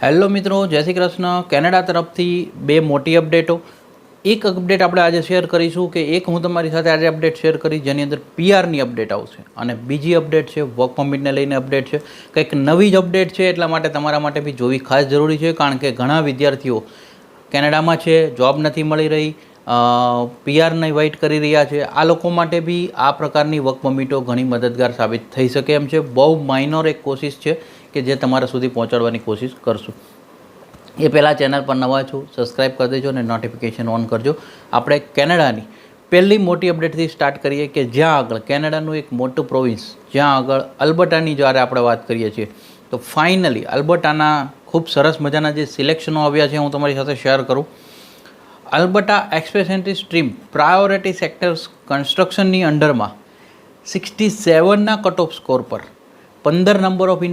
Hello મિત્રો, જય Shri Krishna. Canada તરફથી બે મોટી અપડેટો. એક અપડેટ આપણે આજે શેર કરીશું કે હું તમારી સાથે આજે અપડેટ શેર કરીશ જેની અંદર પીઆરની અપડેટ આવશે, અને બીજી અપડેટ છે વર્ક પરમિટને લઈને અપડેટ છે. કંઈક નવી જ અપડેટ છે, એટલા માટે તમારા માટે બી જોવી ખાસ જરૂરી છે, કારણ કે ઘણા વિદ્યાર્થીઓ કેનેડામાં છે, જોબ નથી મળી રહી, પીઆરની વેઇટ કરી રહ્યા છે. આ લોકો માટે બી આ પ્રકારની વર્ક પરમિટો ઘણી મદદગાર સાબિત થઈ શકે એમ છે. બહુ માઇનોર એક કોશિશ છે કે જે તમારા સુધી પહોંચાડવાની કોશિશ કરશું. એ પહેલાં ચેનલ પર નવા છો, સબસ્ક્રાઈબ કરી દેજો અને નોટિફિકેશન ઓન કરજો. આપણે કેનેડાની પહેલી મોટી અપડેટથી સ્ટાર્ટ કરીએ કે જ્યાં આગળ કેનેડાનું એક મોટું પ્રોવિન્સ, જ્યાં આગળ અલ્બર્ટાની જ્યારે આપણે વાત કરીએ છીએ, તો ફાઇનલી અલ્બર્ટાના ખૂબ સરસ મજાના જે સિલેક્શનો આવ્યા છે હું તમારી સાથે શેર કરું. Alberta express entry stream priority sectors કન્સ્ટ્રક્શનની અંડરમાં 67ના કટ ઓફ સ્કોર પર 15 નંબર ઓફ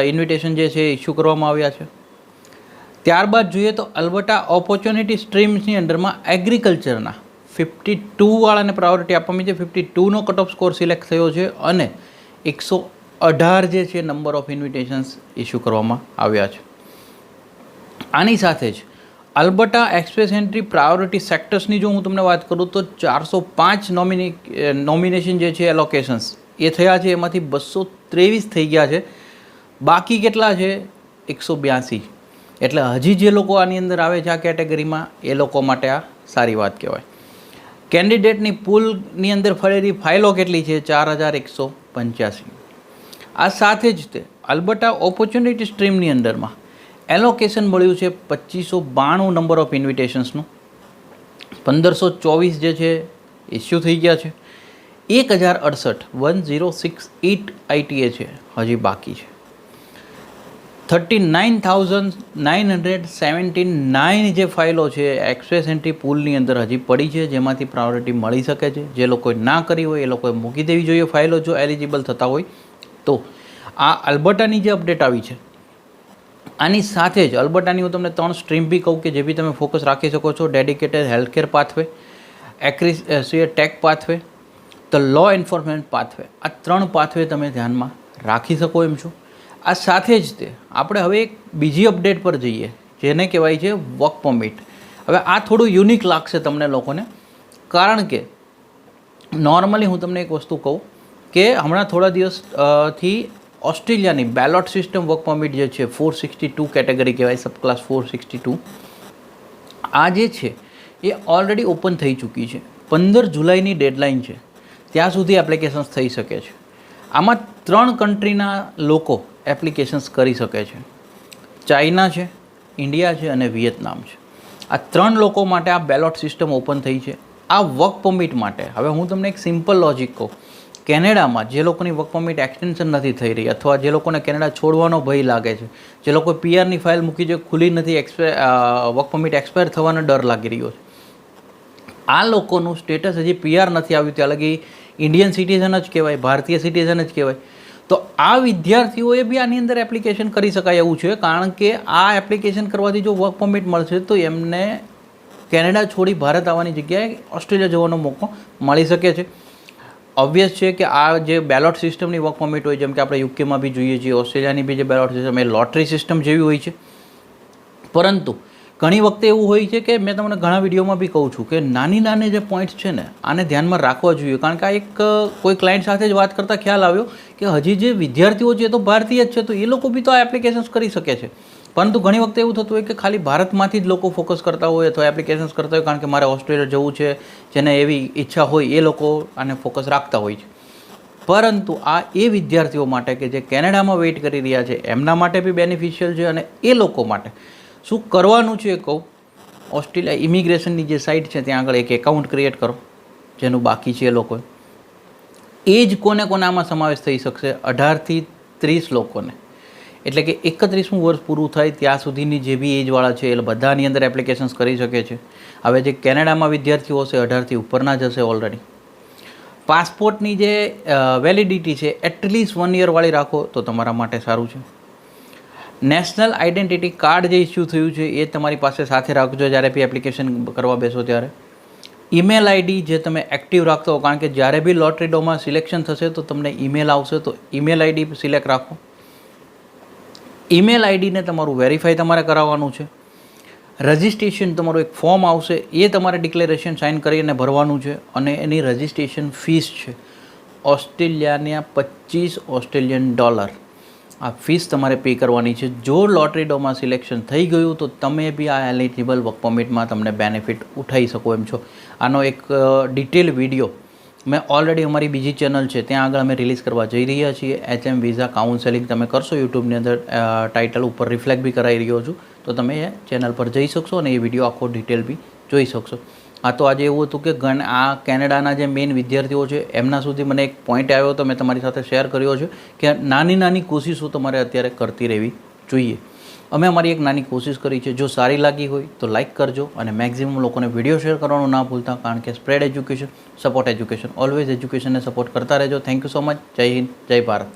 ઇન્વિટેશન જે છે ઇસ્યુ કરવામાં આવ્યા છે. ત્યારબાદ જોઈએ તો અલ્બર્ટા ઓપોર્ચ્યુનિટી સ્ટ્રીમ્સની અંડરમાં એગ્રીકલ્ચરના 52વાળાને પ્રાયોરિટી આપવામાં છે. 52નો કટ ઓફ સ્કોર સિલેક્ટ થયો છે અને 118 જે છે નંબર ઓફ ઇન્વિટેશન્સ ઇસ્યુ કરવામાં આવ્યા છે. આની સાથે જ અલ્બર્ટા એક્સપ્રેસ એન્ટ્રી પ્રાયોરિટી સેક્ટર્સની જો હું તમને વાત કરું તો 405 નોમિનેશન જે છે એલોકેશન્સ એ થયા છે, એમાંથી 223 થઈ ગયા છે. બાકી કેટલા છે? 182. એટલે હજી જે લોકો આની અંદર આવે છે આ કેટેગરીમાં, એ લોકો માટે આ સારી વાત કહેવાય. કેન્ડિડેટની પૂલની અંદર ફરેલી ફાઇલો કેટલી છે? 4185. આ સાથે જ તે અલ્બર્ટા ઓપોર્ચ્યુનિટી સ્ટ્રીમની અંદરમાં એલોકેશન મળ્યું છે 2592 નંબર ઓફ ઇન્વિટેશન્સનું. 1524 જે છે ઇસ્યુ થઈ ગયા છે. 1068 આઈટીએ છે હજી બાકી છે. 39,979 જે ફાઇલો છે એક્સપ્રેસ એન્ટ્રી પૂલની અંદર હજી પડી છે, જેમાંથી પ્રાયોરિટી મળી શકે છે. જે લોકોએ ના કરી હોય એ લોકોએ મૂકી દેવી જોઈએ ફાઇલો, જો એલિજિબલ થતા હોય તો. આ અલ્બર્ટાની જે અપડેટ આવી છે, આની સાથે જ અલ્બર્ટાની હું તમને 3 સ્ટ્રીમ બી કહું કે જે બી તમે ફોકસ રાખી શકો છો. ડેડિકેટેડ હેલ્થકેર પાથવે, એક્રિસિયર ટેક પાથવે, તો લો એન્ફોર્સમેન્ટ પાથવે. આ 3 પાથવે તમે ધ્યાનમાં રાખી શકો એમ છો. આ સાથે જ તે આપણે હવે એક બીજી અપડેટ પર જઈએ જેને કહેવાય છે વર્ક પરમિટ. હવે આ થોડું યુનિક લાગશે તમને લોકોને, કારણ કે નોર્મલી હું તમને એક વસ્તુ કહું કે હમણાં થોડા દિવસથી ઓસ્ટ્રેલિયાની બેલોટ સિસ્ટમ વર્ક પરમિટ જે છે 462 કેટેગરી કહેવાય, સબ ક્લાસ 462, આ જે છે એ ઓલરેડી ઓપન થઈ ચૂકી છે. 15 જુલાઈની ડેડલાઇન છે, ત્યાં સુધી એપ્લિકેશન્સ થઈ શકે છે. આમાં 3 કન્ટ્રીના લોકો એપ્લિકેશન્સ કરી શકે છે. ચાઇના છે, ઇન્ડિયા છે અને વિયેતનામ છે. આ 3 લોકો માટે આ બેલોટ સિસ્ટમ ઓપન થઈ છે આ વર્ક પરમિટ માટે. હવે હું તમને એક સિમ્પલ લોજિક કહું. કેનેડામાં જે લોકોની વર્ક પરમિટ એક્સટેન્શન નથી થઈ રહી, અથવા જે લોકોને કેનેડા છોડવાનો ભય લાગે છે, જે લોકો પીઆરની ફાઇલ મૂકી છે ખુલી નથી, વર્ક પરમિટ એક્સપાયર થવાનો ડર લાગી રહ્યો છે, આ લોકોનું સ્ટેટસ હજી પીઆર નથી આવ્યું ત્યાં લગી ઇન્ડિયન સિટીઝન જ કહેવાય, ભારતીય સિટીઝન જ કહેવાય. તો આ વિદ્યાર્થીઓએ બી આની અંદર એપ્લિકેશન કરી શકાય એવું છે, કારણ કે આ એપ્લિકેશન કરવાથી જો વર્ક પરમિટ મળશે તો એમને કેનેડા છોડી ભારત આવવાની જગ્યાએ ઓસ્ટ્રેલિયા જવાનો મોકો મળી શકે છે. ઓબ્વિયસ છે કે આ જે બેલોટ સિસ્ટમની વર્ક પરમિટ હોય, જેમ કે આપણે યુકેમાં બી જોઈએ છીએ, ઓસ્ટ્રેલિયાની બી જે બેલોટ સિસ્ટમ એ લોટરી સિસ્ટમ જેવી હોય છે. પરંતુ ઘણી વખતે એવું હોય છે કે મેં તમને ઘણા વિડીયોમાં બી કહું છું કે નાની જે પોઈન્ટ્સ છે ને આને ધ્યાનમાં રાખવા જોઈએ, કારણ કે આ એક કોઈ ક્લાયન્ટ સાથે જ વાત કરતાં ખ્યાલ આવ્યો કે હજી જે વિદ્યાર્થીઓ છે તો ભારતીય જ છે, તો એ લોકો બી તો આ એપ્લિકેશન્સ કરી શકે છે. પરંતુ ઘણી વખતે એવું થતું હોય કે ખાલી ભારતમાંથી જ લોકો ફોકસ કરતા હોય અથવા એપ્લિકેશન્સ કરતા હોય, કારણ કે મારે ઓસ્ટ્રેલિયા જવું છે, જેને એવી ઈચ્છા હોય એ લોકો આને ફોકસ રાખતા હોય છે. પરંતુ આ એ વિદ્યાર્થીઓ માટે કે જે કેનેડામાં વેઇટ કરી રહ્યા છે એમના માટે બી બેનિફિશિયલ છે. અને એ લોકો માટે શું કરવાનું છે એ કહું. ઓસ્ટ્રેલિયા ઇમિગ્રેશનની જે સાઇટ છે ત્યાં આગળ એક એકાઉન્ટ ક્રિએટ કરો, જેનું બાકી છે એ લોકોએ. એ જ કોને આમાં સમાવેશ થઈ શકશે? 18 થી 30 લોકોને. એટલે કે 31મું વર્ષ પૂરું થાય ત્યાં સુધીની જે બી એજવાળા છે એ બધાની અંદર એપ્લિકેશન્સ કરી શકે છે. હવે જે કેનેડામાં વિદ્યાર્થીઓ હશે 18 થી ઉપરના જ હશે ઓલરેડી. પાસપોર્ટની જે વેલિડિટી છે એટલીસ્ટ 1 યરવાળી રાખો તો તમારા માટે સારું છે. નેશનલ આઇડેન્ટિટી કાર્ડ જે ઇસ્યુ થયું છે એ તમારી પાસે સાથે રાખજો જ્યારે બી એપ્લિકેશન કરવા બેસો ત્યારે. ઈમેલ આઈડી જે તમે એક્ટિવ રાખતો હો, કારણ કે જ્યારે બી લોટરી ડ્રોમાં સિલેક્શન થશે તો તમને ઈમેલ આવશે, તો ઈમેલ આઈડી સિલેક્ટ રાખો. ઈમેલ આઈડીને તમારું વેરીફાઈ તમારે કરાવવાનું છે. રજિસ્ટ્રેશન તમારું એક ફોર્મ આવશે, એ તમારે ડિક્લેરેશન સાઇન કરીને ભરવાનું છે અને એની રજિસ્ટ્રેશન ફીસ છે ઓસ્ટ્રેલિયાના $25. આ ફીસ તમારે પે કરવાની છે. જો લોટરીડોમાં સિલેક્શન થઈ ગયું તો તમે બી આ એલિજિબલ વર્ક પરમિટમાં તમને બેનિફિટ ઉઠાવી શકો એમ છો. આનો એક ડિટેલ વિડીયો મેં ઓલરેડી અમારી બીજી ચેનલ છે ત્યાં આગળ અમે રિલીઝ કરવા જઈ રહ્યા છીએ. HM વિઝા કાઉન્સેલિંગ તમે કરશો યુટ્યુબની અંદર, ટાઇટલ ઉપર રિફ્લેક્ટ બી કરાવી રહ્યો છું, તો તમે એ ચેનલ પર જઈ શકશો અને એ વિડીયો આખો ડિટેલ બી જોઈ શકશો. હા, તો આજે એવું હતું કે આ કેનેડાના જે મેઇન વિદ્યાર્થીઓ છે એમના સુધી મને એક પોઈન્ટ આવ્યો તો મેં તમારી સાથે શેર કર્યો છે કે નાની નાની કોશિશો તમારે અત્યારે કરતી રહેવી જોઈએ. અમે અમારી એક નાની કોશિશ કરી છે. જો સારી લાગી હોય તો લાઇક કરજો અને મેક્સિમમ લોકોને વિડીયો શેર કરવાનું ના ભૂલતા, કારણ કે spread education, support education, always એજ્યુકેશનને સપોર્ટ કરતા રહેજો. Thank you so much. Jai Hind, જય ભારત.